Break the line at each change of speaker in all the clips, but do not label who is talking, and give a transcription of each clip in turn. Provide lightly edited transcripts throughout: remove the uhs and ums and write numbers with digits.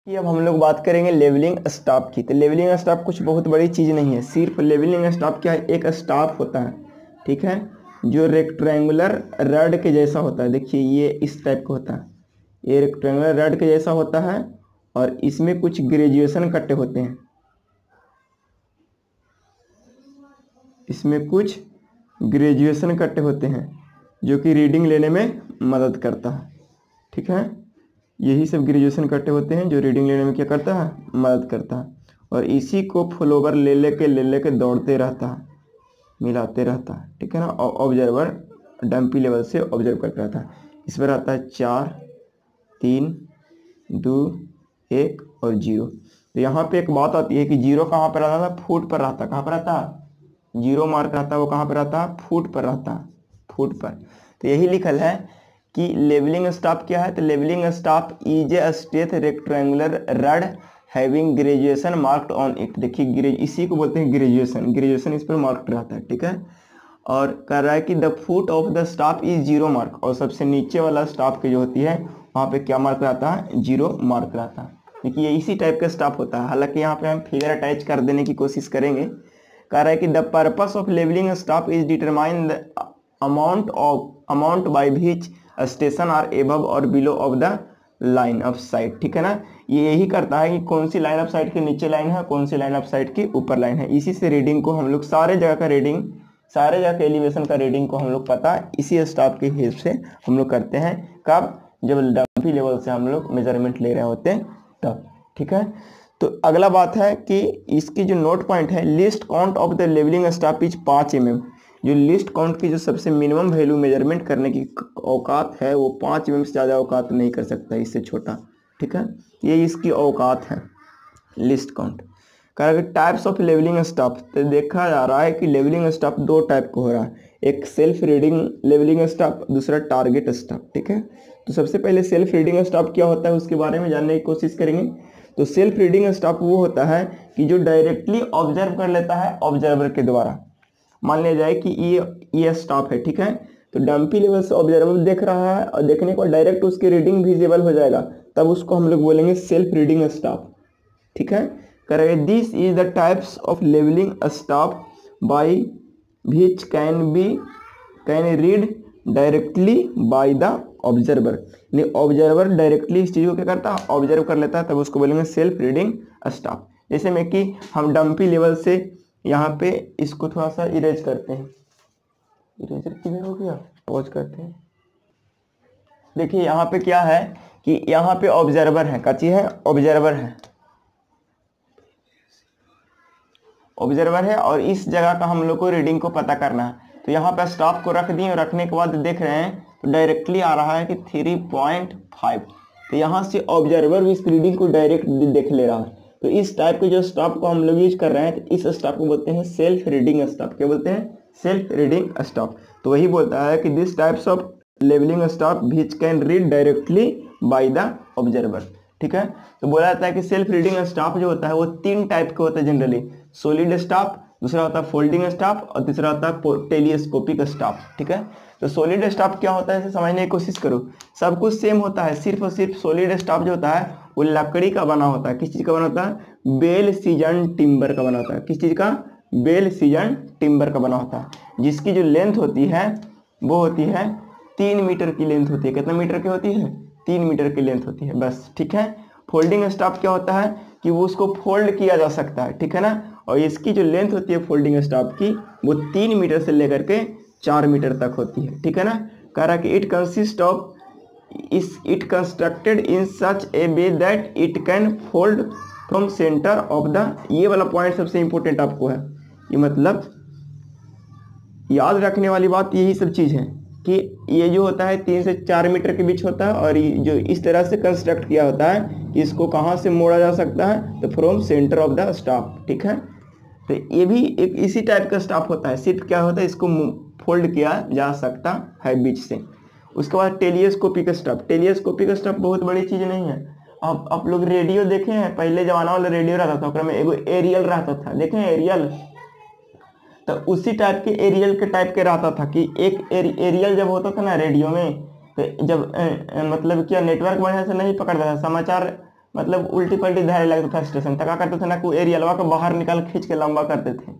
कि अब हम लोग बात करेंगे लेवलिंग स्टाफ की। तो लेवलिंग स्टाफ कुछ बहुत बड़ी चीज़ नहीं है, सिर्फ लेवलिंग स्टाफ क्या है, एक स्टाफ होता है, ठीक है, जो रेक्टेंगुलर रड के जैसा होता है। देखिए ये इस टाइप का होता है, ये रेक्टेंगुलर रड के जैसा होता है और इसमें कुछ ग्रेजुएशन कट्टे होते हैं, इसमें कुछ ग्रेजुएशन कट्टे होते हैं जो कि रीडिंग लेने में मदद करता है, ठीक है। यही सब ग्रेजुएशन कट्टे होते हैं जो रीडिंग लेने में क्या करता है, मदद करता है। और इसी को फॉलोवर ले लेके दौड़ते रहता है, मिलाते रहता है, ठीक है ना। और ऑब्जर्वर डंपी लेवल से ऑब्जर्व करता रहता है। इस पर आता है 4, 3, 2, 1 और 0। तो यहाँ पे एक बात आती है कि 0 कहाँ पर रहता था, फुट पर रहता। कहाँ पर रहता है, 0 मार्क रहता है वो कहाँ पर रहता है, फुट पर रहता है, फुट पर। तो यही लिखल है कि लेवलिंग स्टाफ क्या है। तो levelling staff is a straight rectangular rod having graduation marked on it. देखिए इसी को बोलते हैं ग्रेजुएशन, ग्रेजुएशन इस पर मार्क्ड रहता है, ठीक है। और कह रहा है कि the foot of the staff is 0 mark, और सबसे नीचे वाला स्टाफ की जो होती है वहाँ पे क्या मार्क रहता है, 0 मार्क रहता है। देखिए ये इसी टाइप का स्टाफ होता है। हालांकि यहाँ पे हम फिगर अटैच कर देने की कोशिश करेंगे। कह रहा है कि the purpose of levelling staff is determine the amount by which station are above और below of the line of sight, ठीक है ना। ये यही करता है कि कौन सी लाइन ऑफ साइट के नीचे लाइन है, कौन सी लाइन ऑफ साइट के ऊपर लाइन है। इसी से रीडिंग को हम लोग सारे जगह का रीडिंग, सारे जगह के एलिवेशन का रीडिंग को हम लोग पता इसी स्टाफ के हेल्प से हम लोग करते हैं। कब, जब डंपी लेवल से हम लोग मेजरमेंट ले रहे होते हैं तब, ठीक है। तो अगला बात है कि इसकी जो नोट पॉइंट है, least count of the levelling staff is 5 mm। जो लिस्ट काउंट की जो सबसे मिनिमम वैल्यू मेजरमेंट करने की औकात है वो 5 mm से ज़्यादा औकात नहीं कर सकता, इससे छोटा, ठीक है। ये इसकी औकात है लिस्ट काउंट। कह टाइप्स ऑफ लेवलिंग स्टाफ, तो देखा जा रहा है कि लेवलिंग स्टाफ 2 टाइप का हो रहा है, एक सेल्फ रीडिंग लेवलिंग स्टाफ, दूसरा टारगेट स्टाफ, ठीक है। तो सबसे पहले सेल्फ रीडिंग स्टाफ क्या होता है उसके बारे में जानने की कोशिश करेंगे। तो सेल्फ रीडिंग स्टाफ वो होता है कि जो डायरेक्टली ऑब्जर्व कर लेता है ऑब्जर्वर के द्वारा। मान लिया जाए कि ये स्टाफ है, ठीक है, तो डंपी लेवल से ऑब्जर्वर देख रहा है और देखने को डायरेक्ट उसकी रीडिंग विजिबल हो जाएगा, तब उसको हम लोग बोलेंगे सेल्फ रीडिंग स्टाफ, ठीक है। करेंगे this is the types of levelling staff by which can read directly by the observer. यानी ऑब्जर्वर डायरेक्टली इस चीज़ को क्या करता है, ऑब्जर्व कर लेता है, तब उसको बोलेंगे सेल्फ रीडिंग स्टाफ। जैसे में कि हम डंपी लेवल से यहाँ पे इसको थोड़ा सा इरेज करते हैं, इरेजर किधर हो गया, पॉज करते हैं। देखिए यहाँ पे क्या है कि यहाँ पे ऑब्जर्वर है, कच्ची है, ऑब्जर्वर है, ऑब्जर्वर है, और इस जगह का हम लोग को रीडिंग को पता करना है। तो यहाँ पे स्टाफ को रख दिए और रखने के बाद देख रहे हैं तो डायरेक्टली आ रहा है कि 3.5। तो यहाँ से ऑब्जर्वर भी इस रीडिंग को डायरेक्ट देख ले रहा है। तो इस टाइप के जो स्टाफ को हम लोग यूज कर रहे हैं, तो इस स्टाफ को बोलते हैं सेल्फ रीडिंग स्टाफ। क्या बोलते हैं, सेल्फ रीडिंग स्टाफ। तो वही बोलता है कि this types of levelling staff which can read directly by the observer, ठीक है। तो बोला जाता है कि सेल्फ रीडिंग स्टाफ जो होता है वो 3 टाइप के होता है जनरली, सॉलिड स्टाफ, दूसरा होता है फोल्डिंग स्टाफ और तीसरा होता है टेलीस्कोपिक स्टाफ, ठीक है। तो सॉलिड स्टाफ क्या होता है इसे समझने की कोशिश करो। सब कुछ सेम होता है, सिर्फ और सिर्फ सॉलिड स्टाफ जो होता है वो लकड़ी का बना होता है। किस चीज़ का बना होता है, बेल सीजन टिम्बर का बना होता है। किस चीज़ का, बेल सीजन टिम्बर का बना होता है, जिसकी जो लेंथ होती है वो होती है 3 मीटर की लेंथ होती है। कितना मीटर की होती है, 3 मीटर की लेंथ होती है, बस, ठीक है। फोल्डिंग स्टाफ क्या होता है कि वो उसको फोल्ड किया जा सकता है, ठीक है ना। और इसकी जो लेंथ होती है फोल्डिंग स्टाफ की वो 3 मीटर से लेकर के 4 मीटर तक होती है, ठीक है ना। कह रहा कि it consist of it constructed in such a way that it can fold from centre of the, ये वाला पॉइंट सबसे इंपॉर्टेंट आपको है। ये मतलब याद रखने वाली बात यही सब चीज़ है कि ये जो होता है 3 से 4 मीटर के बीच होता है, और ये जो इस तरह से कंस्ट्रक्ट किया होता है कि इसको कहाँ से मोड़ा जा सकता है, तो from centre of the staff, ठीक है। तो ये भी एक इसी टाइप का स्टाफ होता है, सिर्फ क्या होता है इसको फोल्ड किया जा सकता है बीच से। उसके बाद टेलीस्कोपिक स्टाफ। टेलीस्कोपिक स्टाफ बहुत बड़ी चीज़ नहीं है। अब आप लोग रेडियो देखे हैं, पहले जमाना वाला रेडियो रहता था, उसमें एगो एरियल रहता था, देखें एरियल, तो उसी टाइप के एरियल के टाइप के रहता था कि एक एरियल जब होता था ना रेडियो में, तो जब मतलब क्या नेटवर्क बढ़िया से नहीं पकड़ता था, समाचार मतलब उल्टी पल्टी धैर्य लगता था स्टेशन तक, क्या करते थे ना, कोई एरियलवा को बाहर निकाल खींच के लंबा करते थे,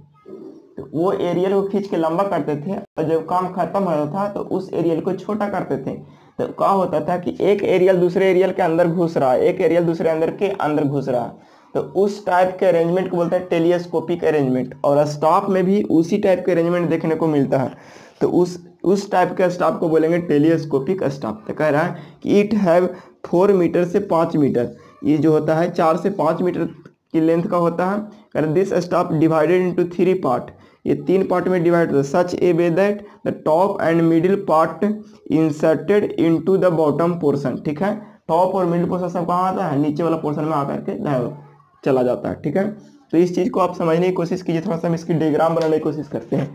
तो वो एरियल को खींच के लंबा करते थे और जब काम खत्म होता था तो उस एरियल को छोटा करते थे। तो क्या होता था कि एक एरियल दूसरे एरियल के अंदर घुस रहा है, एक एरियल दूसरे अंदर घुस रहा है, तो उस टाइप के अरेंजमेंट को बोलते हैं टेलीस्कोपिक अरेंजमेंट। और स्टाफ में भी उसी टाइप के अरेंजमेंट देखने को मिलता है, तो उस टाइप के स्टाफ को बोलेंगे टेलीस्कोपिक स्टाफ। तो कह रहा है कि इट हैव 4 मीटर से 5 मीटर, ये जो होता है 4 से 5 मीटर की लेंथ का होता है। कह रहा this staff divided into 3 part, ये 3 पार्ट में डिवाइड होता है, such a way that the top and middle part inserted into the bottom portion. ठीक है, टॉप और मिडिल पोर्शन सब कहाँ आता है, नीचे वाला पोर्शन में आकर के चला जाता है। ठीक है, तो इस चीज़ को आप समझने की कोशिश कीजिए, थोड़ा सा हम इसकी डायग्राम बनाने की कोशिश करते हैं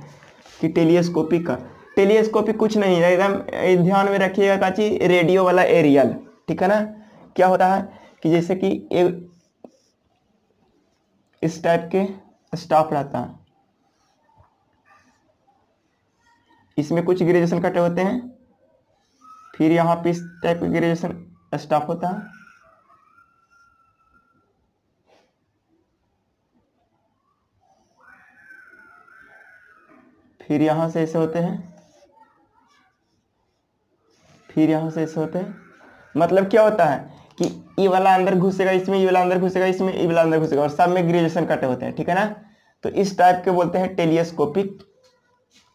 कि टेलीस्कोपिक का। टेलीस्कोपिक कुछ नहीं है, एकदम ध्यान में रखिएगा ताकि रेडियो वाला एरियल। ठीक है ना, क्या होता है कि जैसे कि इस टाइप के स्टाफ रहता है, इसमें कुछ ग्रेजुएशन कटे होते हैं, फिर यहाँ पे इस टाइप का ग्रेजुएशन स्टाफ होता है, फिर यहाँ से ऐसे होते हैं, फिर यहाँ से ऐसे होते हैं। मतलब क्या होता है कि ये वाला अंदर घुसेगा इसमें, ये वाला अंदर घुसेगा इसमें, ये वाला अंदर घुसेगा, और सब में ग्रेजुएशन कटे होते हैं। ठीक है ना, तो इस टाइप के बोलते हैं टेलीस्कोपिक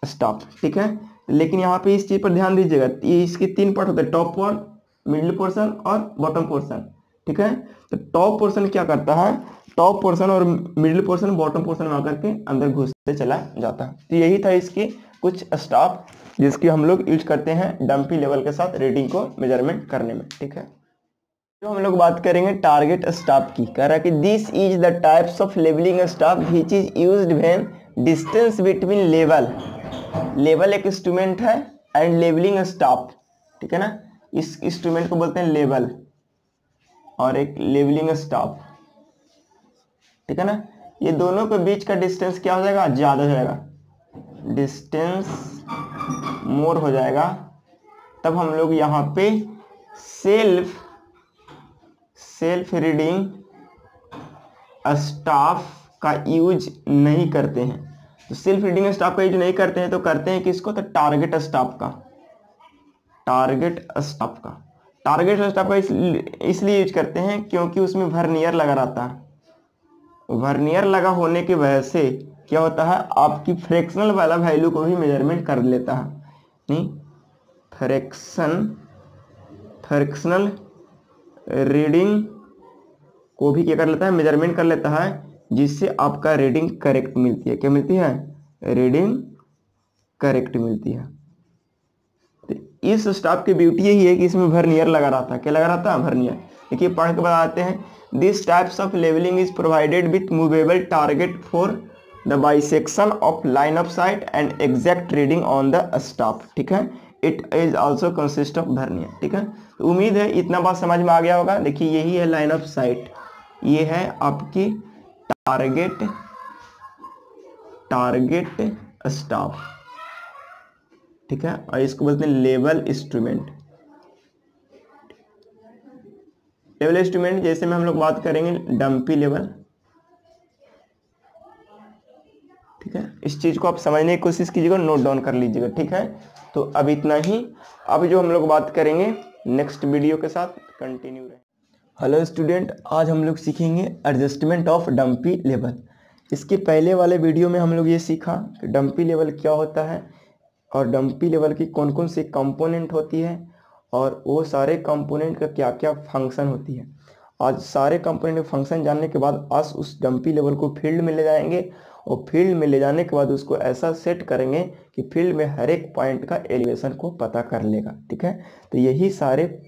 स्टाफ। ठीक है, लेकिन यहाँ पे इस चीज पर ध्यान दीजिएगा, ये इसके 3 पार्ट होते हैं, टॉप पोर्शन, मिडिल पोर्शन और बॉटम पोर्शन। ठीक है, तो टॉप पोर्शन क्या करता है, टॉप पोर्शन और मिडिल पोर्शन बॉटम पोर्शन में आकर के अंदर घुसते चला जाता है। तो यही था इसकी कुछ स्टाफ जिसकी हम लोग यूज करते हैं डंपी लेवल के साथ रीडिंग को मेजरमेंट करने में। ठीक है, तो हम लोग बात करेंगे टारगेट स्टाफ की। कह रहा है कि this is the types of levelling staff which is used when distance between level एक इंस्ट्रूमेंट है एंड लेवलिंग स्टाफ। ठीक है ना, इस इंस्ट्रूमेंट को बोलते हैं लेवल और एक लेवलिंग स्टाफ। ठीक है ना, ये दोनों के बीच का डिस्टेंस क्या हो जाएगा, ज्यादा हो जाएगा, डिस्टेंस मोर हो जाएगा, तब हम लोग यहाँ पे सेल्फ रीडिंग स्टाफ का यूज नहीं करते हैं। तो सेल्फ रीडिंग स्टाफ का यूज नहीं करते हैं तो करते हैं किसको, तो टारगेट स्टाफ का इसलिए यूज करते हैं क्योंकि उसमें वर्नियर लगा रहता है। वर्नियर लगा होने की वजह से क्या होता है, आपकी फ्रैक्शनल वाला वैल्यू को भी मेजरमेंट कर लेता है, नहीं फ्रैक्शनल रीडिंग को भी क्या कर लेता है, मेजरमेंट कर लेता है, जिससे आपका रीडिंग करेक्ट मिलती है। क्या मिलती है, रीडिंग करेक्ट मिलती है। तो इस स्टाफ की ब्यूटी यही है कि इसमें वर्नियर लगा रहता है। क्या लगा रहता है, वर्नियर। देखिए पढ़ के बताते हैं, this types of levelling is provided with movable target for the bisection of line of sight and exact reading on the staff. ठीक है, it is also consist of vernier. ठीक है, तो उम्मीद है इतना बात समझ में आ गया होगा। देखिए यही है लाइन ऑफ साइट, ये है आपकी टारगेट स्टाफ। ठीक है, और इसको बोलते हैं लेवल इंस्ट्रूमेंट। लेवल इंस्ट्रूमेंट जैसे में हम लोग बात करेंगे डंपी लेवल। ठीक है, इस चीज को आप समझने की कोशिश कीजिएगा, नोट डाउन कर लीजिएगा। ठीक है, तो अब इतना ही। अब जो हम लोग बात करेंगे नेक्स्ट वीडियो के साथ कंटिन्यू रहे। हेलो स्टूडेंट, आज हम लोग सीखेंगे एडजस्टमेंट ऑफ डंपी लेवल। इसके पहले वाले वीडियो में हम लोग ये सीखा कि डंपी लेवल क्या होता है और डंपी लेवल की कौन कौन सी कंपोनेंट होती है और वो सारे कंपोनेंट का क्या क्या फंक्शन होती है। आज सारे कंपोनेंट के फंक्शन जानने के बाद आज उस डंपी लेवल को फील्ड में ले जाएंगे और फील्ड में ले जाने के बाद उसको ऐसा सेट करेंगे कि फील्ड में हर एक पॉइंट का एलिवेशन को पता कर लेगा। ठीक है, तो यही सारे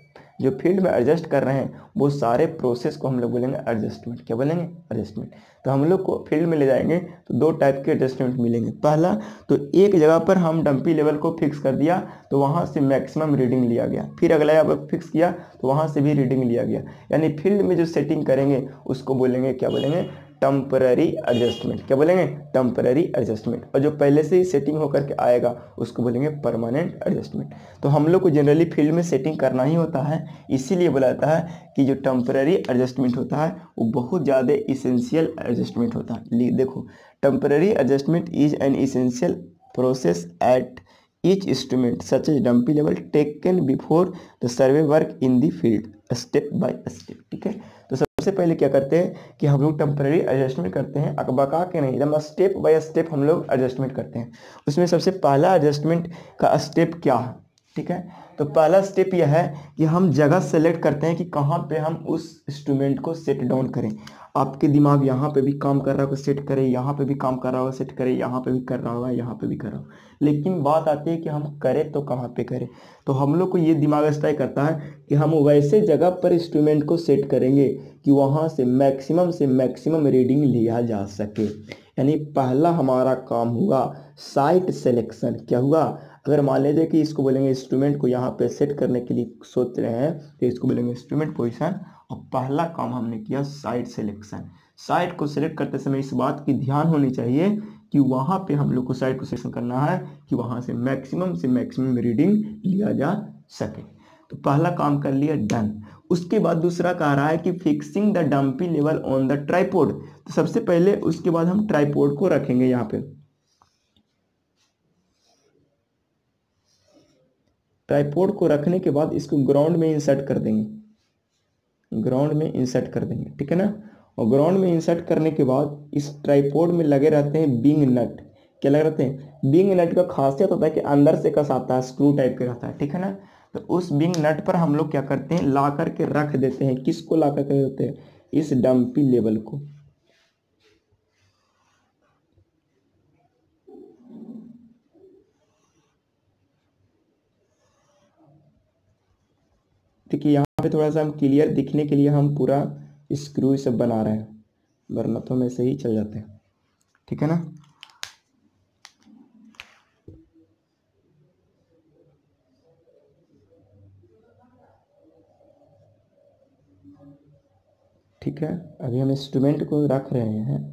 जो फील्ड में एडजस्ट कर रहे हैं वो सारे प्रोसेस को हम लोग बोलेंगे एडजस्टमेंट। क्या बोलेंगे, एडजस्टमेंट। तो हम लोग को फील्ड में ले जाएंगे तो 2 टाइप के एडजस्टमेंट मिलेंगे। पहला तो एक जगह पर हम डंपी लेवल को फिक्स कर दिया तो वहाँ से मैक्सिमम रीडिंग लिया गया, फिर अगला जगह पर फिक्स किया तो वहाँ से भी रीडिंग लिया गया, यानी फील्ड में जो सेटिंग करेंगे उसको बोलेंगे, क्या बोलेंगे, टेम्पररी एडजस्टमेंट। क्या बोलेंगे? Temporary adjustment. और जो पहले से ही सेटिंग होकर के आएगा उसको बोलेंगे परमानेंट एडजस्टमेंट। तो हम लोग को जनरली फील्ड में सेटिंग करना ही होता है, इसीलिए बोला जाता है कि जो टेम्पररी एडजस्टमेंट होता है वो बहुत ज़्यादा इसेंशियल एडजस्टमेंट होता है। देखो, temporary adjustment is an essential process at each instrument such as dumpy level taken before the survey work in the field step by step. ठीक है, तो सबसे पहले क्या करते हैं कि हम लोग टेम्पररी एडजस्टमेंट करते हैं, अकबका के नहीं, एकदम स्टेप बाय स्टेप हम लोग एडजस्टमेंट करते हैं। उसमें सबसे पहला एडजस्टमेंट का स्टेप क्या है? ठीक है, तो पहला स्टेप यह है कि हम जगह सेलेक्ट करते हैं कि कहाँ पे हम उस इंस्ट्रूमेंट को सेट डाउन करें। आपके दिमाग यहाँ पे भी काम कर रहा होगा, सेट करें, यहाँ पे भी काम कर रहा होगा, सेट करें, यहाँ पे भी कर रहा होगा, यहाँ पे भी कर रहा होगा, लेकिन बात आती है कि हम करें तो कहाँ पे करें। तो हम लोग को ये दिमाग तय करता है कि हम वैसे जगह पर इंस्ट्रूमेंट को सेट करेंगे कि वहाँ से मैक्सिमम रीडिंग लिया जा सके। यानी पहला हमारा काम हुआ साइट सिलेक्शन। क्या हुआ? अगर मान लीजिए कि इसको बोलेंगे इंस्ट्रूमेंट को यहाँ पे सेट करने के लिए सोच रहे हैं तो इसको बोलेंगे इंस्ट्रूमेंट पोजीशन, और पहला काम हमने किया साइट सिलेक्शन। साइट को सिलेक्ट करते समय इस बात की ध्यान होनी चाहिए कि वहाँ पे हम लोग को साइट को सिलेक्शन करना है कि वहाँ से मैक्सिमम रीडिंग लिया जा सके। तो पहला काम कर लिया, डन। उसके बाद दूसरा कह रहा है कि fixing the dumpy level on the tripod. तो सबसे पहले उसके बाद हम ट्राइपॉड को रखेंगे यहाँ पे। ट्राइपॉड को रखने के बाद इसको ग्राउंड में इंसर्ट कर देंगे, ग्राउंड में इंसर्ट कर देंगे। ठीक है ना, और ग्राउंड में इंसर्ट करने के बाद इस ट्राइपॉड में लगे रहते हैं बिंग नट। क्या लगे रहते हैं? बिंग नट का खासियत होता है कि अंदर से कस आता है, स्क्रू टाइप का रहता है। ठीक है ना, तो उस बिंग नट पर हम लोग क्या करते हैं, ला करके रख देते हैं। किसको ला करके देते हैं? इस डंपी लेवल को। देखिए यहाँ पे थोड़ा सा हम क्लियर दिखने के लिए हम पूरा स्क्रू सब बना रहे हैं, वरना तो हम ऐसे ही चल जाते हैं। ठीक है ना, ठीक है। अभी हम इंस्ट्रूमेंट को रख रहे हैं।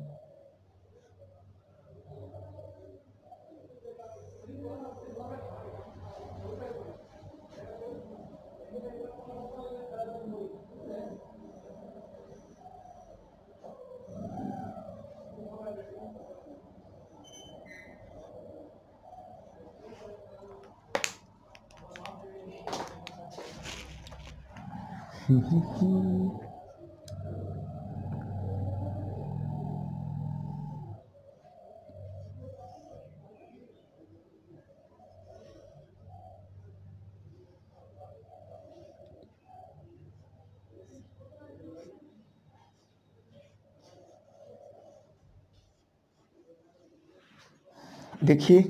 देखिए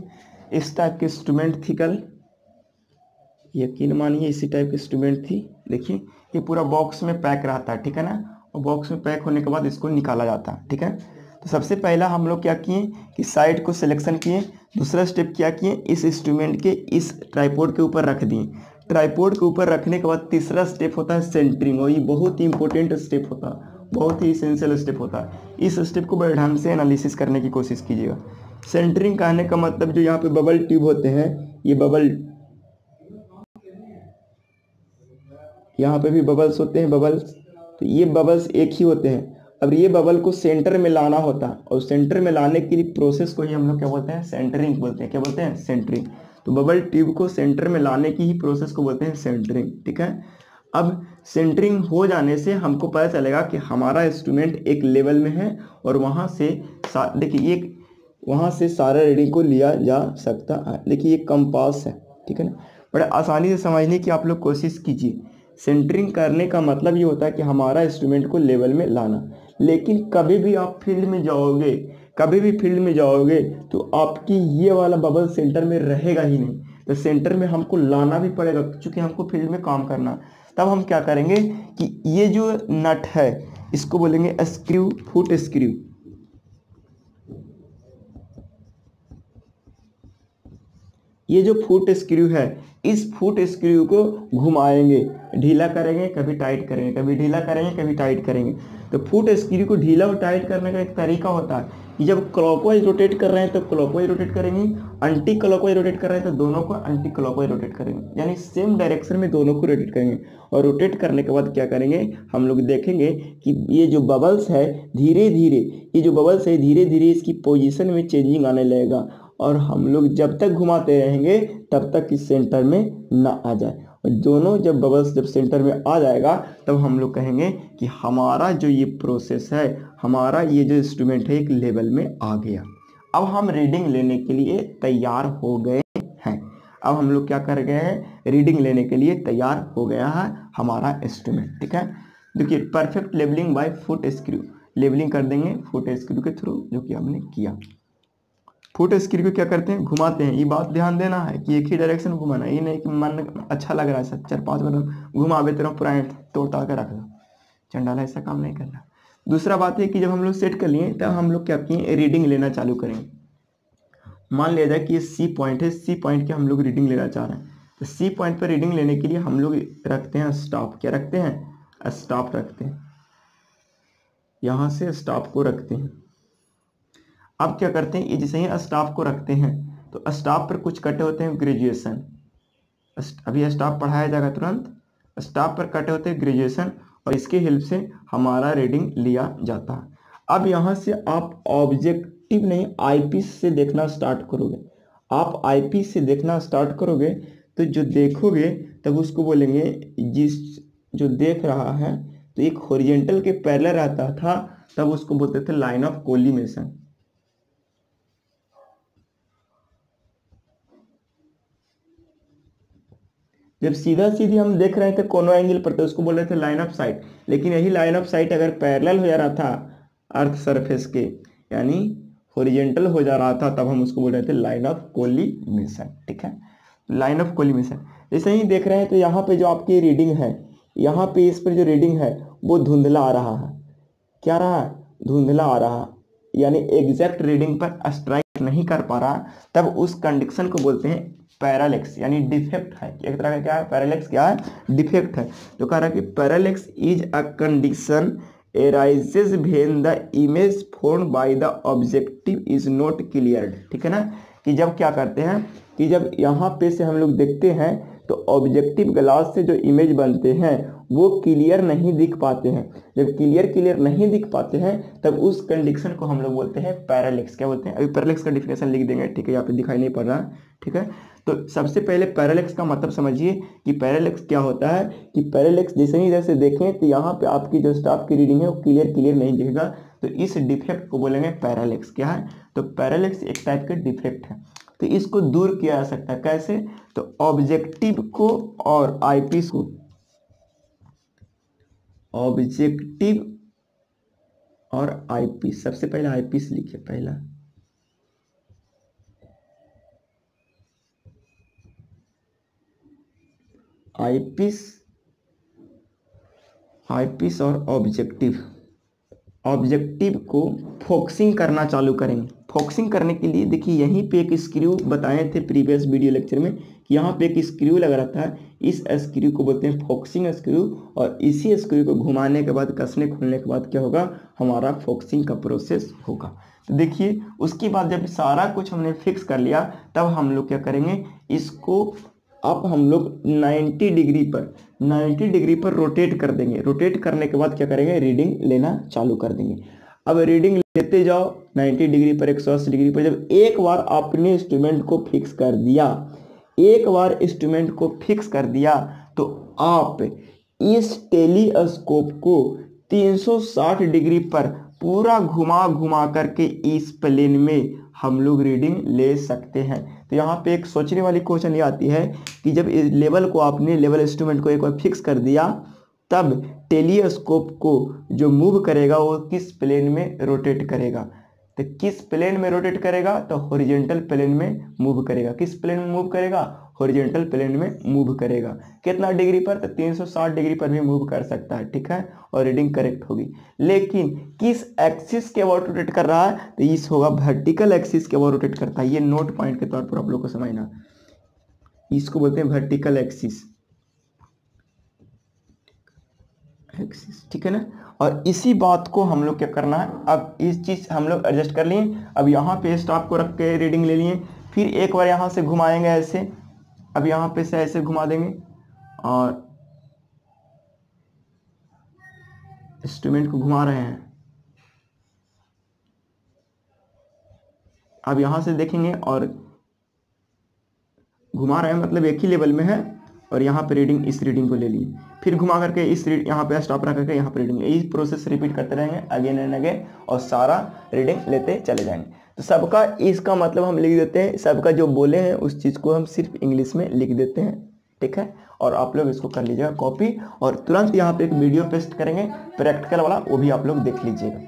इस टाइप के इंस्ट्रूमेंट थी कल, यकीन मानिए इसी टाइप की इंस्ट्रूमेंट थी। देखिए ये पूरा बॉक्स में पैक रहता है। ठीक है ना, और बॉक्स में पैक होने के बाद इसको निकाला जाता है। ठीक है, तो सबसे पहला हम लोग क्या किए कि साइड को सिलेक्शन किए। दूसरा स्टेप क्या किए, इस इंस्ट्रूमेंट के इस ट्राइपॉड के ऊपर रख दिए। ट्राइपॉड के ऊपर रखने के बाद तीसरा स्टेप होता है सेंटरिंग, और ये बहुत ही इंपॉर्टेंट स्टेप होता है, बहुत ही इसेंशियल स्टेप होता है। इस स्टेप को बड़े ढंग से एनालिसिस करने की कोशिश कीजिएगा। सेंटरिंग कहने का मतलब जो यहाँ पे बबल ट्यूब होते हैं, ये बबल, यहाँ पे भी बबल्स होते हैं, बबल्स, तो ये बबल्स एक ही होते हैं। अब ये बबल को सेंटर में लाना होता है, और सेंटर में लाने के लिए प्रोसेस को ही हम लोग क्या बोलते हैं, सेंटरिंग बोलते हैं। क्या बोलते हैं? सेंटरिंग। तो बबल ट्यूब को सेंटर में लाने की ही प्रोसेस को बोलते हैं सेंटरिंग। ठीक है, अब सेंटरिंग हो जाने से हमको पता चलेगा कि हमारा इंस्ट्रूमेंट एक लेवल में है, और वहाँ से देखिए एक वहाँ से सारा रीडिंग को लिया जा सकता है। देखिए ये कंपास है। ठीक है ना, बड़े आसानी से समझने की आप लोग कोशिश कीजिए। सेंटरिंग करने का मतलब ये होता है कि हमारा इंस्ट्रूमेंट को लेवल में लाना। लेकिन कभी भी आप फील्ड में जाओगे, कभी भी फील्ड में जाओगे तो आपकी ये वाला बबल सेंटर में रहेगा ही नहीं, तो सेंटर में हमको लाना भी पड़ेगा, क्योंकि हमको फील्ड में काम करना। तब हम क्या करेंगे कि ये जो नट है इसको बोलेंगे स्क्रू, फुट स्क्रू। ये जो फुट स्क्रू है, इस फुट स्क्रू को घुमाएंगे, ढीला करेंगे, कभी टाइट करेंगे, कभी ढीला करेंगे, कभी टाइट करेंगे। तो फुट स्क्रू को ढीला और टाइट करने का एक तरीका होता है कि जब क्लॉकवाइज रोटेट कर रहे हैं तो क्लॉकवाइज रोटेट करेंगे, एंटी क्लॉकवाइज रोटेट कर रहे हैं तो दोनों को एंटी क्लॉकवाइज रोटेट करेंगे, यानी सेम डायरेक्शन में दोनों को रोटेट करेंगे। और रोटेट करने के बाद क्या करेंगे, हम लोग देखेंगे कि ये जो बबल्स है धीरे धीरे, ये जो बबल्स है धीरे धीरे इसकी पोजीशन में चेंजिंग आने लगेगा, और हम लोग जब तक घुमाते रहेंगे तब तक इस सेंटर में ना आ जाए। और दोनों जब बबल्स जब सेंटर में आ जाएगा तब हम लोग कहेंगे कि हमारा जो ये प्रोसेस है, हमारा ये जो इंस्ट्रूमेंट है एक लेवल में आ गया। अब हम रीडिंग लेने के लिए तैयार हो गए हैं। अब हम लोग क्या कर गए हैं, रीडिंग लेने के लिए तैयार हो गया है हमारा इंस्ट्रूमेंट। ठीक है, देखिए perfect levelling by foot screw, levelling कर देंगे फुट स्क्रू के थ्रू, जो कि हमने किया। फुट स्क्रू को क्या करते हैं, घुमाते हैं। ये बात ध्यान देना है कि एक ही डायरेक्शन घुमाना है, ये नहीं कि मन अच्छा लग रहा है 4-5 बार घुमावे तेरा पूरा तोड़ ताड़ के रख दो, चंडाला ऐसा काम नहीं करना। दूसरा बात है कि जब हम लोग सेट कर लिए तब हम लोग क्या किए, रीडिंग लेना चालू करेंगे। मान लिया जाए कि ये सी पॉइंट है, सी पॉइंट की हम लोग रीडिंग लेना चाह रहे हैं, तो सी पॉइंट पर रीडिंग लेने के लिए हम लोग रखते हैं स्टॉप। क्या रखते हैं, स्टॉप रखते हैं, यहाँ से स्टॉप को रखते हैं। अब क्या करते हैं, ये जैसे ही स्टॉप को रखते हैं तो स्टॉप पर कुछ कटे होते हैं ग्रेजुएशन, अभी स्टॉप पढ़ाया जाएगा तुरंत। स्टॉप पर कटे होते हैं ग्रेजुएशन, और इसके हेल्प से हमारा रीडिंग लिया जाता है। अब यहाँ से आप ऑब्जेक्टिव नहीं आईपीस से देखना स्टार्ट करोगे। आप आईपीस से देखना स्टार्ट करोगे तो जो देखोगे तब उसको बोलेंगे, जिस जो देख रहा है तो एक हॉरिजॉन्टल के पैरेलल रहता था तब उसको बोलते थे लाइन ऑफ कोलिमेशन। जब सीधा सीधी हम देख रहे थे कोनो एंगल पर तो उसको बोल रहे थे लाइन ऑफ साइट, लेकिन यही लाइन ऑफ साइट अगर पैरेलल हो जा रहा था अर्थ सरफेस के, यानी हॉरिजॉन्टल हो जा रहा था, तब हम उसको बोल रहे थे लाइन ऑफ कोलिमेशन। ठीक है, लाइन ऑफ कोलिमेशन। जैसे ही देख रहे हैं तो यहाँ पे जो आपकी रीडिंग है, यहाँ पे इस पर जो रीडिंग है वो धुंधला आ रहा है। क्या रहा है, धुंधला आ रहा है, यानी एग्जैक्ट रीडिंग पर स्ट्राइक नहीं कर पा रहा, तब उस कंडीशन को बोलते हैं पैरालेक्स, यानी डिफेक्ट है। एक तरह का क्या है, पैरालेक्स क्या है, डिफेक्ट है। तो कह रहा है कि parallax is a condition arises when the image formed by the objective is not cleared। ठीक है ना, कि जब क्या करते हैं कि जब यहाँ पे से हम लोग देखते हैं तो ऑब्जेक्टिव ग्लास से जो इमेज बनते हैं वो क्लियर नहीं दिख पाते हैं। जब क्लियर नहीं दिख पाते हैं तब उस कंडीशन को हम लोग बोलते हैं पैरालेक्स। क्या बोलते हैं, अभी पैरालेक्स का डिफिनेशन लिख देंगे। ठीक है, यहाँ पे दिखाई नहीं पड़ रहा। ठीक है, तो सबसे पहले पैरालेक्स का मतलब समझिए कि पैरालेक्स क्या होता है। कि पैरालेक्स जैसे ही जैसे देखें तो यहाँ पे आपकी जो स्टॉप की रीडिंग है वो क्लियर नहीं दिखेगा, तो इस डिफेक्ट को बोलेंगे पैरालेक्स। क्या है, तो पैरालेक्स एक टाइप का डिफेक्ट है। तो इसको दूर किया जा सकता है कैसे, तो ऑब्जेक्टिव को और आईपीस को, ऑब्जेक्टिव और आईपीस, सबसे पहले आईपीस लिखिए पहला, आईपीस और ऑब्जेक्टिव को फोकसिंग करना चालू करेंगे। फोकसिंग करने के लिए देखिए यहीं पे एक स्क्रू बताए थे प्रीवियस वीडियो लेक्चर में कि यहाँ पे एक स्क्रू लगा रहता है, इस स्क्रू को बोलते हैं फोकसिंग स्क्रू, और इसी स्क्रू को घुमाने के बाद कसने खोलने के बाद क्या होगा, हमारा फोकसिंग का प्रोसेस होगा। तो देखिए उसके बाद जब सारा कुछ हमने फिक्स कर लिया तब हम लोग क्या करेंगे, इसको अब हम लोग 90 डिग्री पर रोटेट कर देंगे। रोटेट करने के बाद क्या करेंगे, रीडिंग लेना चालू कर देंगे। अब रीडिंग लेते जाओ 90 डिग्री पर, 180 डिग्री पर। जब एक बार आपने इंस्ट्रूमेंट को फिक्स कर दिया, एक बार इंस्ट्रूमेंट को फिक्स कर दिया तो आप इस टेलीस्कोप को 360 डिग्री पर पूरा घुमा करके इस प्लेन में हम लोग रीडिंग ले सकते हैं। तो यहाँ पे एक सोचने वाली क्वेश्चन ये आती है कि जब इस लेवल को आपने लेवल इंस्ट्रूमेंट को एक बार फिक्स कर दिया तब टेलीस्कोप को जो मूव करेगा वो किस प्लेन में रोटेट करेगा, तो किस प्लेन में रोटेट करेगा, तो हॉरिजॉन्टल प्लेन में मूव करेगा। किस प्लेन में मूव करेगा, हॉरिजॉन्टल प्लेन में मूव करेगा। कितना डिग्री पर, तो 360 डिग्री पर भी मूव कर सकता है। ठीक है, और रीडिंग करेक्ट होगी। लेकिन किस एक्सिस के अबाउट रोटेट कर रहा है, तो इस होगा वर्टिकल एक्सिस के अबाउट रोटेट करता है। ये नोट पॉइंट के तौर पर आप लोग को समझना, इसको बोलते हैं वर्टिकल एक्सिस। ठीक है ना, और इसी बात को हम लोग क्या करना है, अब इस चीज़ हम लोग एडजस्ट कर लिए। अब यहाँ पे स्टॉप को रख के रीडिंग ले लिए, फिर एक बार यहाँ से घुमाएंगे ऐसे, अब यहाँ पे से ऐसे घुमा देंगे और इंस्ट्रूमेंट को घुमा रहे हैं। अब यहाँ से देखेंगे और घुमा रहे हैं मतलब एक ही लेवल में है, और यहाँ पे रीडिंग, इस रीडिंग को ले लिए, फिर घुमा करके इस यहाँ पे स्टॉप रख करके यहाँ पे रीडिंग, यही प्रोसेस रिपीट करते रहेंगे अगेन एंड अगेन, और सारा रीडिंग लेते चले जाएंगे। तो सबका इसका मतलब हम लिख देते हैं, सबका जो बोले हैं उस चीज़ को हम सिर्फ इंग्लिश में लिख देते हैं, ठीक है। और आप लोग इसको कर लीजिएगा कॉपी, और तुरंत यहाँ पे एक वीडियो पेस्ट करेंगे प्रैक्टिकल वाला, वो भी आप लोग देख लीजिएगा।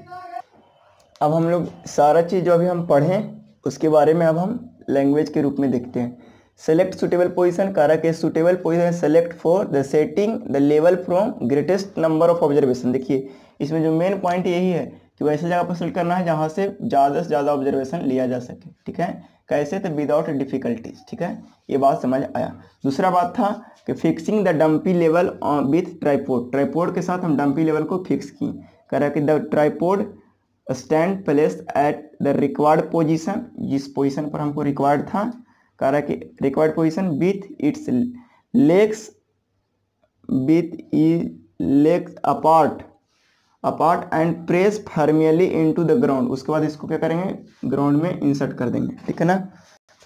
अब हम लोग सारा चीज़ जो अभी हम पढ़ें उसके बारे में अब हम लैंग्वेज के रूप में देखते हैं। सेलेक्ट सुटेबल पोजीशन, कारक है suitable position select for the setting the level from greatest number of observation. देखिए इसमें जो मेन पॉइंट यही है कि वैसे जगह पर सेलेक्ट करना है जहाँ से ज़्यादा ऑब्जर्वेशन लिया जा सके, ठीक है। कैसे, तो विदाउट डिफिकल्टीज, ठीक है। ये बात समझ आया। दूसरा बात था कि fixing the dumpy level with tripod, tripod के साथ हम डंपी लेवल को फिक्स किए। कह रहा है कि the tripod stand place at the required position, जिस पोजीशन पर हमको रिक्वायर्ड था, कह रहा है कि required position with its legs apart and press firmly into the ground. उसके बाद इसको क्या करेंगे, ग्राउंड में इंसर्ट कर देंगे, ठीक है ना।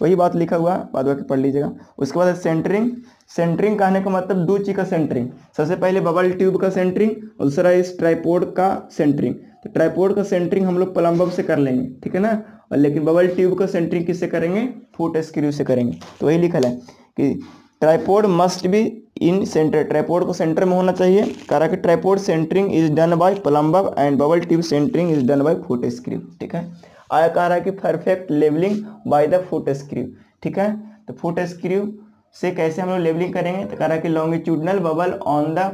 वही बात लिखा हुआ बाद बाकी पढ़ लीजिएगा। उसके बाद सेंटरिंग, सेंटरिंग कहने का मतलब दो चीज़ का सेंटरिंग, सबसे पहले बबल ट्यूब का सेंटरिंग और दूसरा इस ट्राइपोड का सेंटरिंग। तो ट्राइपोड का सेंटरिंग हम लोग प्लम्बम से कर लेंगे, ठीक है ना, और लेकिन बबल ट्यूब का सेंटरिंग किससे करेंगे, फुट स्क्रू से करेंगे। तो वही लिखा है कि tripod must be in centre, tripod को सेंटर में होना चाहिए। कह रहा है कि tripod centring is done by plumbum and bubble tube centring is done by foot screw, ठीक है। आया कह रहा है कि perfect levelling by the foot screw, ठीक है। तो फुट स्क्रू से कैसे हम लोग लेवलिंग करेंगे, तो कह रहा है कि longitudinal bubble on the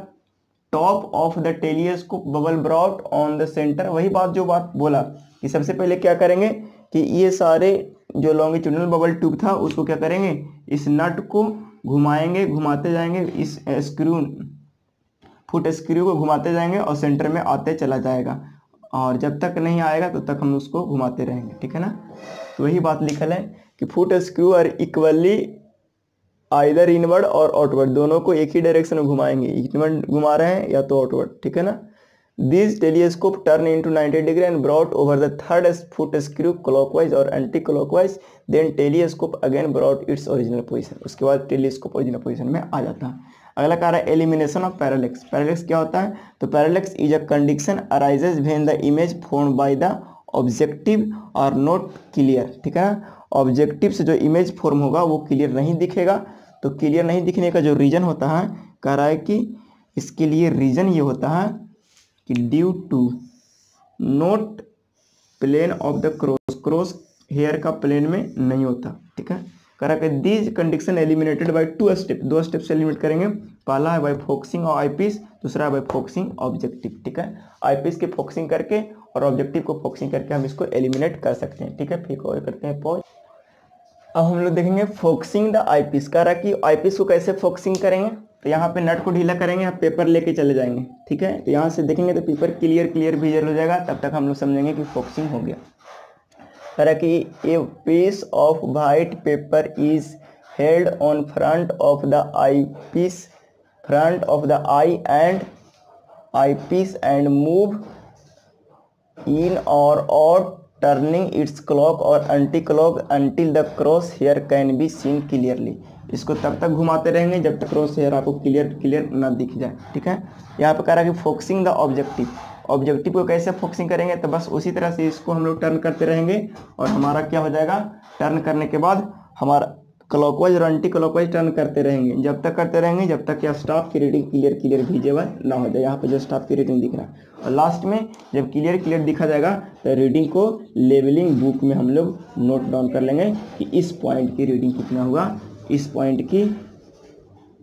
top of the telescope bubble brought on the centre. वही बात जो बात बोला कि सबसे पहले क्या करेंगे कि ये सारे जो लॉन्गिट्यूडनल बबल ट्यूब था उसको क्या करेंगे, इस नट को घुमाएंगे, घुमाते जाएंगे, इस स्क्रू फुट स्क्रू को घुमाते जाएंगे और सेंटर में आते चला जाएगा, और जब तक नहीं आएगा तो तक हम उसको घुमाते रहेंगे, ठीक है ना। तो वही बात लिखल है कि foot screw are equally either inward और आउटवर्ड, दोनों को एक ही डायरेक्शन में घुमाएंगे, इनवर्ड घुमा रहे हैं या तो आउटवर्ड, ठीक है ना। This telescope turn into 90 degree and brought over the third foot screw clockwise और anticlockwise, then telescope again brought its original position. उसके बाद टेलीस्कोप ओरिजिनल पोजीशन में आ जाता है। अगला कह रहा है एलिमिनेशन ऑफ पैरालेक्स। पैरालेक्स क्या होता है, तो parallax is a condition arises when the image formed by the objective are not clear, ठीक है। ऑब्जेक्टिव से जो इमेज फॉर्म होगा वो क्लियर नहीं दिखेगा। तो क्लियर नहीं दिखने का जो रीजन होता है, कह रहा है कि इसके लिए रीजन ये होता है कि due to not plane of the cross, cross hair का प्लेन में नहीं होता, ठीक है। कह रहा है कि these condition eliminated by two step, दो स्टेप से एलिमिनेट करेंगे। पहला है बाय फोकसिंग और आईपीस, दूसरा है बाय फोकसिंग ऑब्जेक्टिव, ठीक है। आईपीस के फोकसिंग करके और ऑब्जेक्टिव को फोकसिंग करके हम इसको एलिमिनेट कर सकते हैं, ठीक है। फिर करते हैं पॉज। अब हम लोग देखेंगे फोकसिंग द आईपीस। कह रहा है कि आईपीस को कैसे फोकसिंग करेंगे, तो यहाँ पे नट को ढीला करेंगे, यहाँ पेपर लेके चले जाएंगे, ठीक है। तो यहाँ से देखेंगे तो पेपर क्लियर विजुअल हो जाएगा, तब तक हम लोग समझेंगे कि फोकसिंग हो गया। कह रहा है कि a piece of white paper is held on front of the eyepiece, front of the eyepiece and move in और आउट टर्निंग इट्स क्लॉक और anti clock until the cross hair can be seen clearly. इसको तब तक घुमाते रहेंगे जब तक cross hair आपको क्लियर ना दिख जाए, ठीक है। यहाँ पे कह रहा है कि फोकसिंग द ऑब्जेक्टिव, ऑब्जेक्टिव को कैसे फोकसिंग करेंगे, तो बस उसी तरह से इसको हम लोग टर्न करते रहेंगे और हमारा क्या हो जाएगा, टर्न करने के बाद हमारा क्लॉकवाइज और एंटी क्लॉकवाइज टर्न करते रहेंगे, जब तक करते रहेंगे जब तक कि स्टाफ की रीडिंग क्लियर विजिबल ना हो जाए। यहाँ पे जो स्टाफ की रीडिंग दिख रहा है, और लास्ट में जब क्लियर दिखा जाएगा तो रीडिंग को लेवलिंग बुक में हम लोग नोट डाउन कर लेंगे कि इस पॉइंट की रीडिंग कितना हुआ। इस पॉइंट की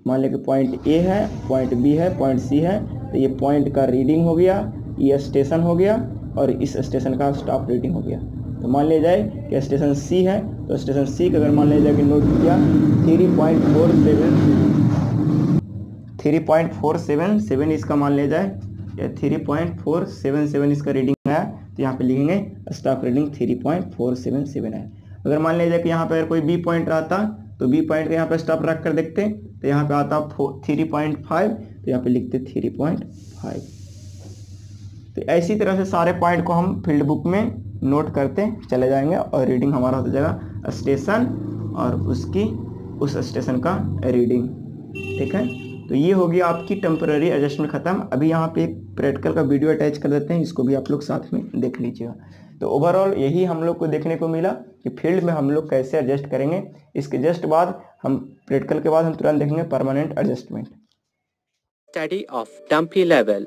मान लें कि पॉइंट ए है, पॉइंट बी है, पॉइंट सी है, तो ये पॉइंट का रीडिंग हो गया, ये स्टेशन हो गया और इस स्टेशन का स्टॉप रीडिंग हो गया। तो मान लिया जाए कि स्टेशन सी है, तो स्टेशन सी का अगर मान लिया जाए कि नोट किया 3.477 इसका मान लिया जाए, या 3.477 इसका रीडिंग आया, तो यहाँ पे लिखेंगे स्टॉक रीडिंग 3.477 है। अगर मान लीजिए कि यहाँ पर कोई बी पॉइंट रहता तो बी पॉइंट का यहाँ पे स्टॉप रख कर देखते, तो यहाँ पे आता 3.5, तो यहाँ पे लिखते 3.5। तो ऐसी तरह से सारे पॉइंट को हम फील्ड बुक में नोट करते चले जाएंगे और रीडिंग हमारा हो जाएगा स्टेशन और उसकी उस स्टेशन का रीडिंग। ठीक है, तो ये होगी आपकी टेम्पररी एडजस्टमेंट खत्म। अभी यहाँ पे एक प्रैक्टिकल का वीडियो अटैच कर देते हैं, इसको भी आप लोग साथ में देख लीजिएगा। तो ओवरऑल यही हम लोग को देखने को मिला कि फील्ड में हम लोग कैसे एडजस्ट करेंगे। इसके जस्ट बाद हम प्रैक्टिकल के बाद हम तुरंत देखेंगे permanent adjustment.
Study of dumpy level.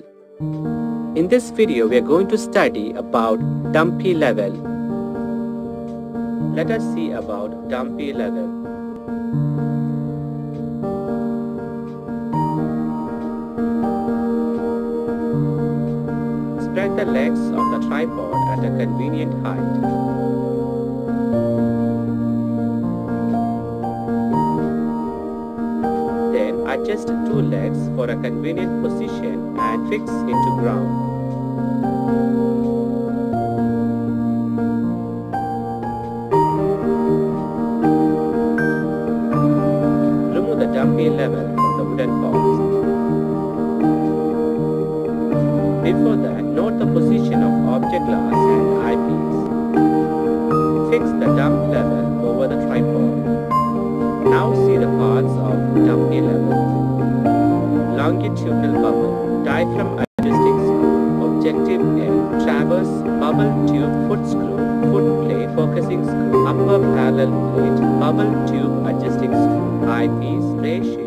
In this video we are going to study about dumpy level. Let us see about dumpy level. Spread the legs of the tripod at a convenient height. Then adjust two legs for a convenient position and fix into ground. Remove the dumpy level from the wooden box. Before that, note the position of object glass and eyepiece. Fix the dump level over the tripod. Now see the parts of dumpy level. Longitudinal bubble, diaphragm adjusting screw, objective end, traverse, bubble tube foot screw, foot plate focusing screw, upper parallel plate, bubble tube adjusting screw, eyepiece, ray shade.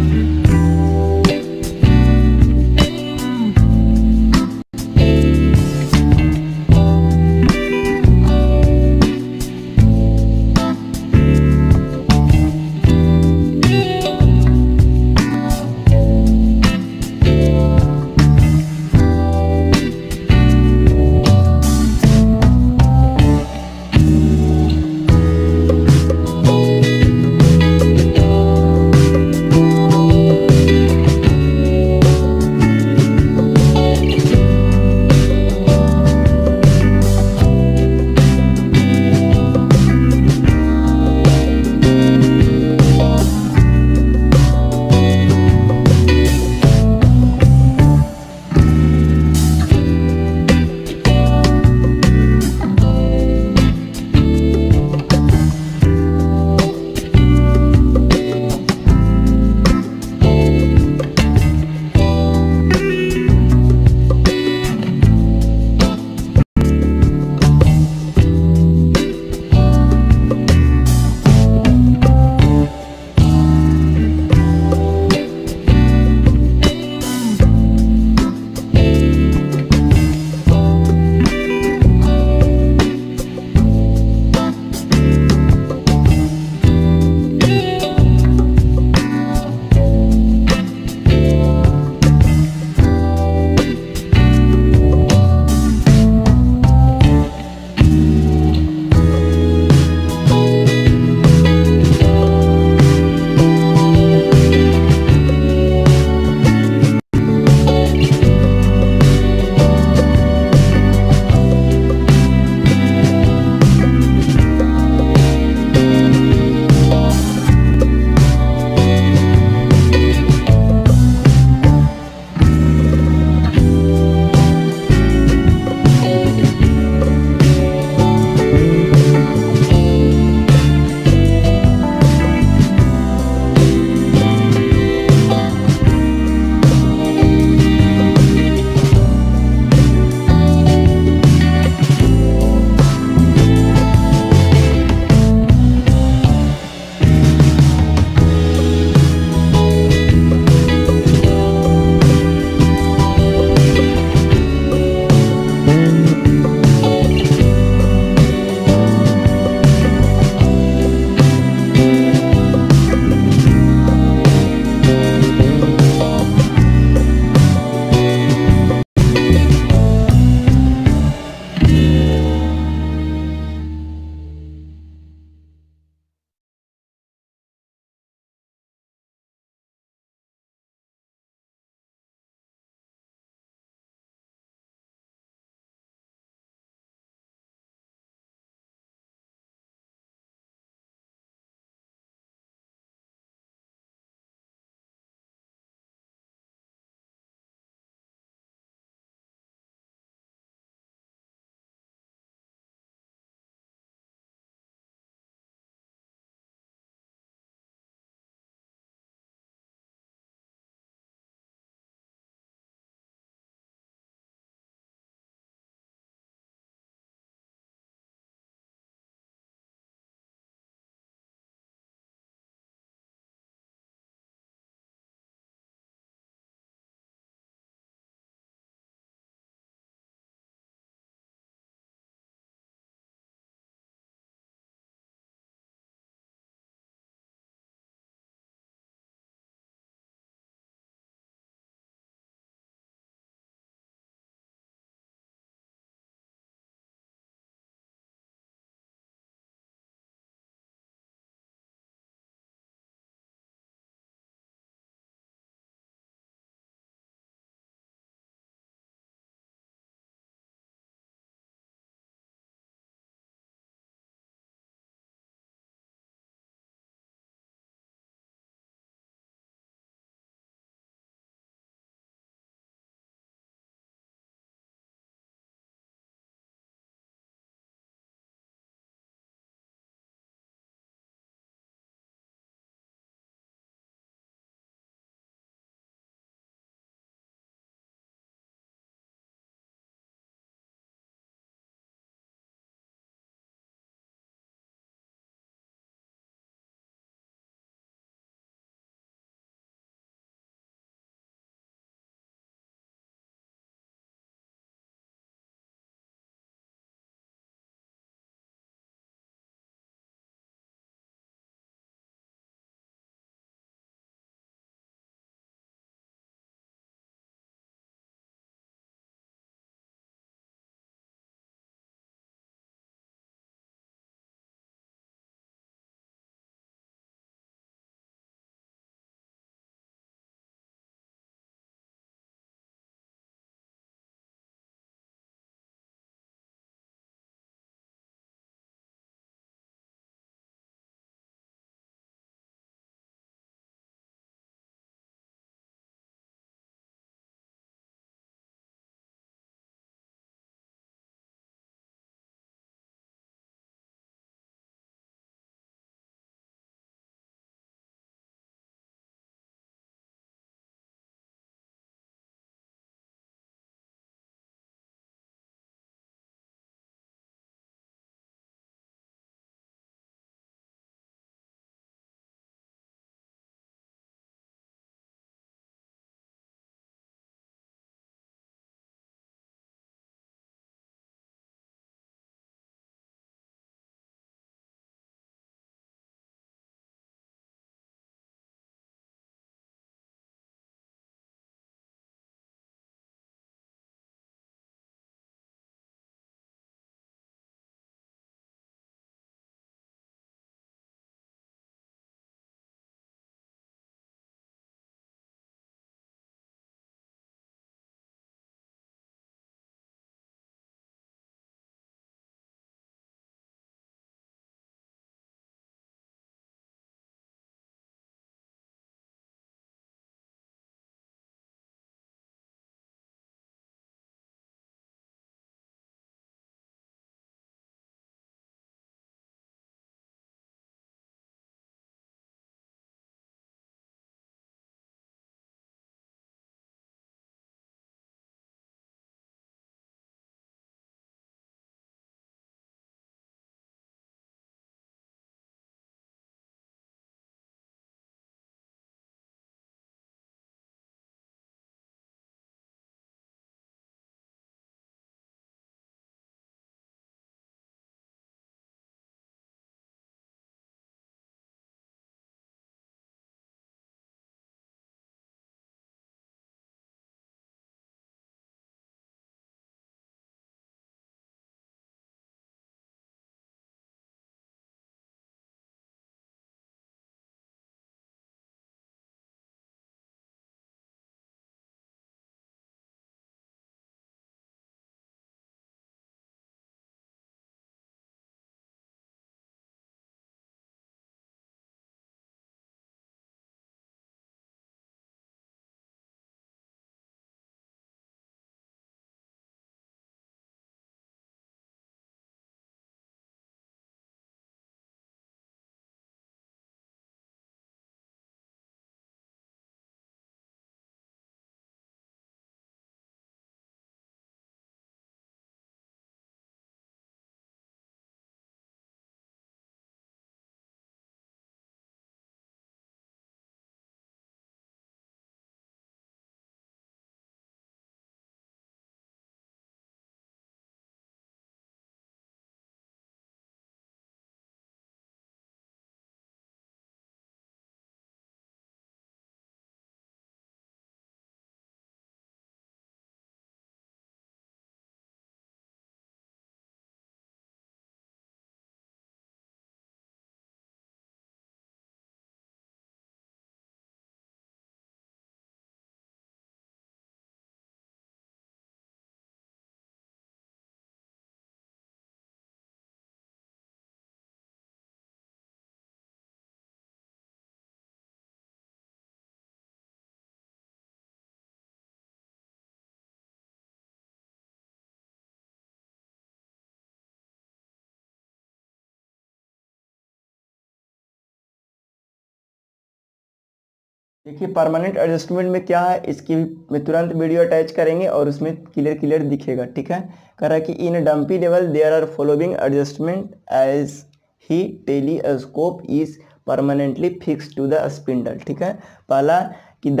देखिए permanent adjustment में क्या है, इसकी में तुरंत video attach करेंगे और उसमें क्लियर दिखेगा। ठीक है, कह रहा है कि in dumpy level there are following adjustment as the telescope is permanently fix to the spindle. ठीक है, पहला कि the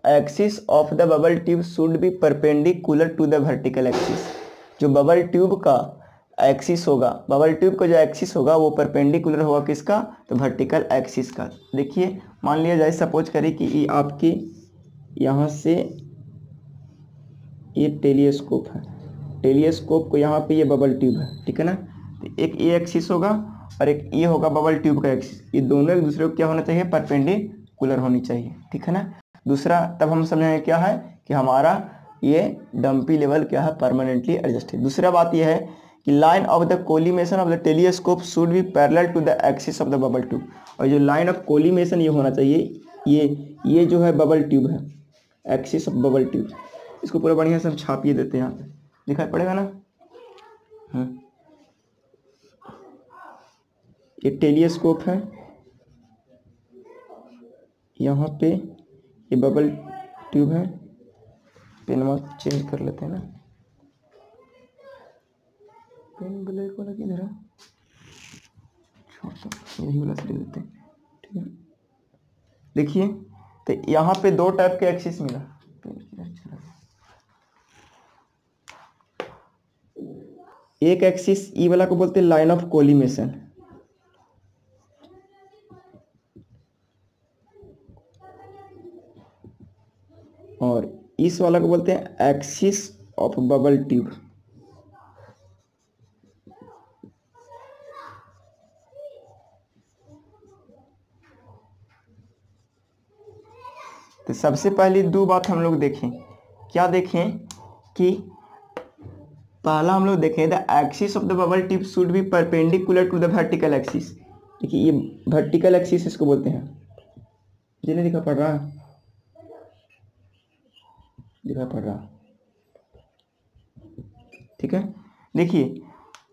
axis of the bubble tube should be perpendicular to the vertical axis. जो बबल ट्यूब का axis होगा, bubble tube का जो axis होगा वो परपेंडिकुलर होगा किसका, तो वर्टिकल एक्सिस का। देखिए मान लिया जाए, सपोज करें कि ये आपकी यहाँ से ये टेलीस्कोप है, टेलीस्कोप को यहाँ पे ये बबल ट्यूब है। ठीक है ना, तो एक ये एक्सिस होगा और एक ये होगा बबल ट्यूब का एक्सिस। ये दोनों एक दूसरे को क्या होना चाहिए, परपेंडिकुलर होनी चाहिए। ठीक है ना। दूसरा तब हम समझेंगे क्या है कि हमारा ये डंपी लेवल क्या है, परमानेंटली एडजस्ट है। दूसरा बात यह है कि line of the collimation of the telescope should be parallel to the axis of the bubble tube. और जो लाइन ऑफ कोलिमेशन ये होना चाहिए, ये जो है बबल ट्यूब है, एक्सिस ऑफ बबल ट्यूब। इसको पूरा बढ़िया से हम छापिए देते हैं, यहाँ पे दिखाई पड़ेगा ना। ये टेलीस्कोप है, यहाँ पे ये बबल ट्यूब है। पेन चेंज कर लेते हैं ना, पेन ब्लैक वाला किधर है, यही वाला से ले देते हैं। ठीक है, देखिए तो यहाँ पे दो टाइप के एक्सिस मिला। एक एक्सिस ई वाला को बोलते हैं लाइन ऑफ कोलिमेशन, और इस वाला को बोलते हैं एक्सिस ऑफ बबल ट्यूब। तो सबसे पहली दो बात हम लोग देखें, क्या देखें कि पहला हम लोग देखें the axis of the bubble tube should be perpendicular to the vertical axis. देखिए ये वर्टिकल एक्सिस इसको बोलते हैं, जिन्हें दिखा पड़ रहा है, दिखा पड़ रहा। ठीक है, देखिए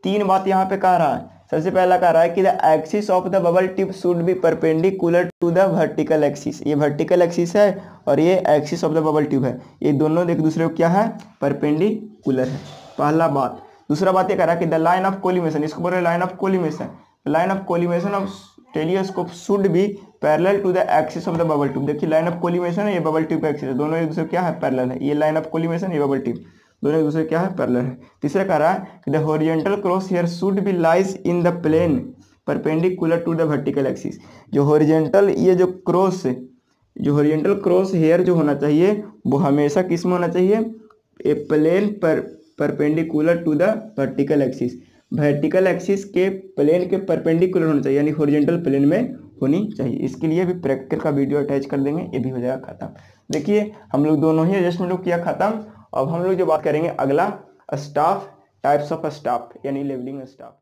तीन बात यहाँ पे कह रहा है। सबसे पहला कह रहा है कि the axis of the bubble tube should be perpendicular to the vertical axis. ये वर्टिकल एक्सिस है और ये axis of the bubble tube है, ये दोनों एक दूसरे को क्या है, परपेंडिकुलर है, पहला बात। दूसरा बात ये कह रहा है कि द लाइन ऑफ कोलिमेशन, इसको बोल रहे line of collimation, line of collimation of telescope should be parallel to the axis of the bubble tube. देखिए लाइन ऑफ कोलिमेशन है, ये बबल ट्यूब का एक्सिस है, दोनों एक दूसरे क्या है, पैरेलल है। ये लाइन ऑफ कोलिमेशन, ये बबल ट्यूब, दोनों एक दूसरे क्या है, पैरेलल है। तीसरा कह रहा है कि the horizontal cross hair should be lies in the plane perpendicular to the vertical axis. जो हॉरिजॉन्टल ये जो क्रॉस, जो हॉरिजॉन्टल क्रॉस हेयर जो होना चाहिए वो हमेशा किस में होना चाहिए, ए प्लेन पर perpendicular to the vertical axis. Vertical axis के प्लेन के परपेंडिकुलर होना चाहिए, यानी हॉरिजॉन्टल प्लेन में होनी चाहिए। इसके लिए भी प्रैक्टिकल का वीडियो अटैच कर देंगे, ये भी हो जाएगा खत्म। देखिए हम लोग दोनों ही एडजस्टमेंट को किया खत्म। अब हम लोग जो बात करेंगे अगला, स्टाफ, टाइप्स ऑफ स्टाफ यानी लेवलिंग स्टाफ।